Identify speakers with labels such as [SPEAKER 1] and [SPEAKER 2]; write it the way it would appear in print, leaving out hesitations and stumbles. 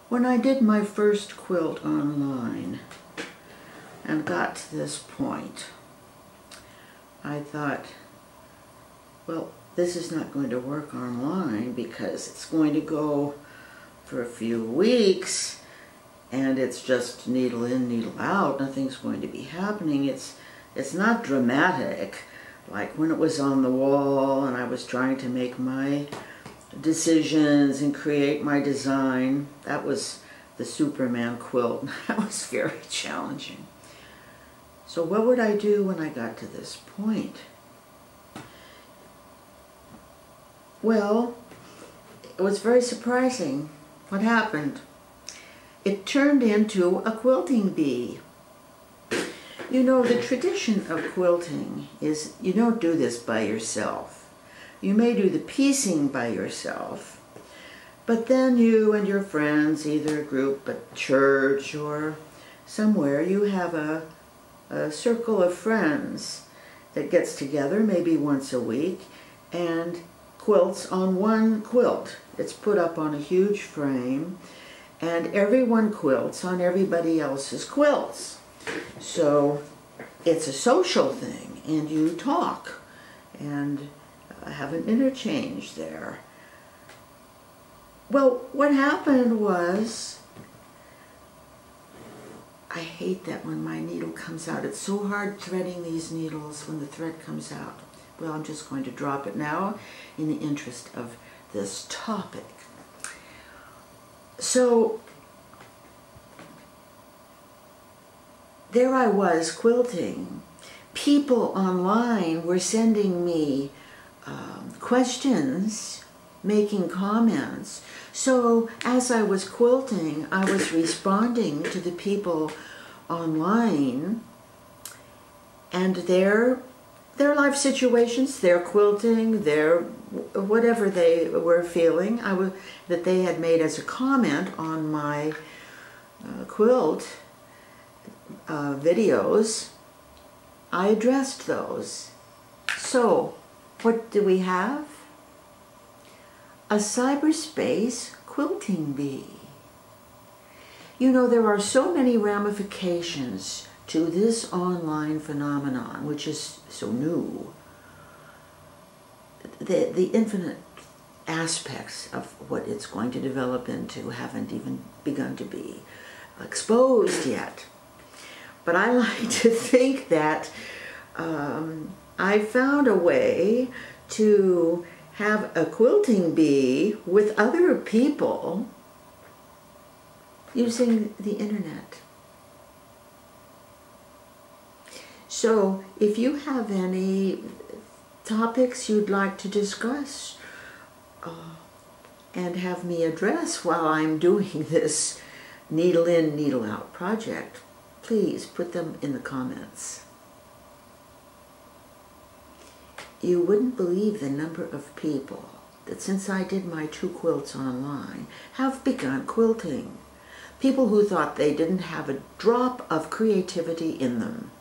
[SPEAKER 1] When I did my first quilt online and got to this point, I thought, well, this is not going to work online because it's going to go for a few weeks and it's just needle in, needle out. Nothing's going to be happening. It's not dramatic like when it was on the wall and I was trying to make my decisions and create my design. That was the Superman quilt. That was very challenging. So what would I do when I got to this point? Well, it was very surprising what happened. It turned into a quilting bee. You know, the tradition of quilting is you don't do this by yourself. You may do the piecing by yourself, but then you and your friends, either a group at church or somewhere, you have a circle of friends that gets together maybe once a week and quilts on one quilt. It's put up on a huge frame and everyone quilts on everybody else's quilts. So it's a social thing and you talk and have an interchange there. Well, what happened was, I hate that when my needle comes out. It's so hard threading these needles when the thread comes out. Well, I'm just going to drop it now in the interest of this topic. So, there I was quilting. People online were sending me questions, making comments. So as I was quilting, I was responding to the people online and their life situations, their quilting, their whatever they were feeling, that they had made as a comment on my quilt videos. I addressed those. So, what do we have? A cyberspace quilting bee. You know, there are so many ramifications to this online phenomenon, which is so new. The infinite aspects of what it's going to develop into haven't even begun to be exposed yet. But I like to think that I found a way to have a quilting bee with other people using the internet. So if you have any topics you'd like to discuss and have me address while I'm doing this needle in, needle out project, please put them in the comments. You wouldn't believe the number of people that since I did my 2 quilts online have begun quilting. People who thought they didn't have a drop of creativity in them.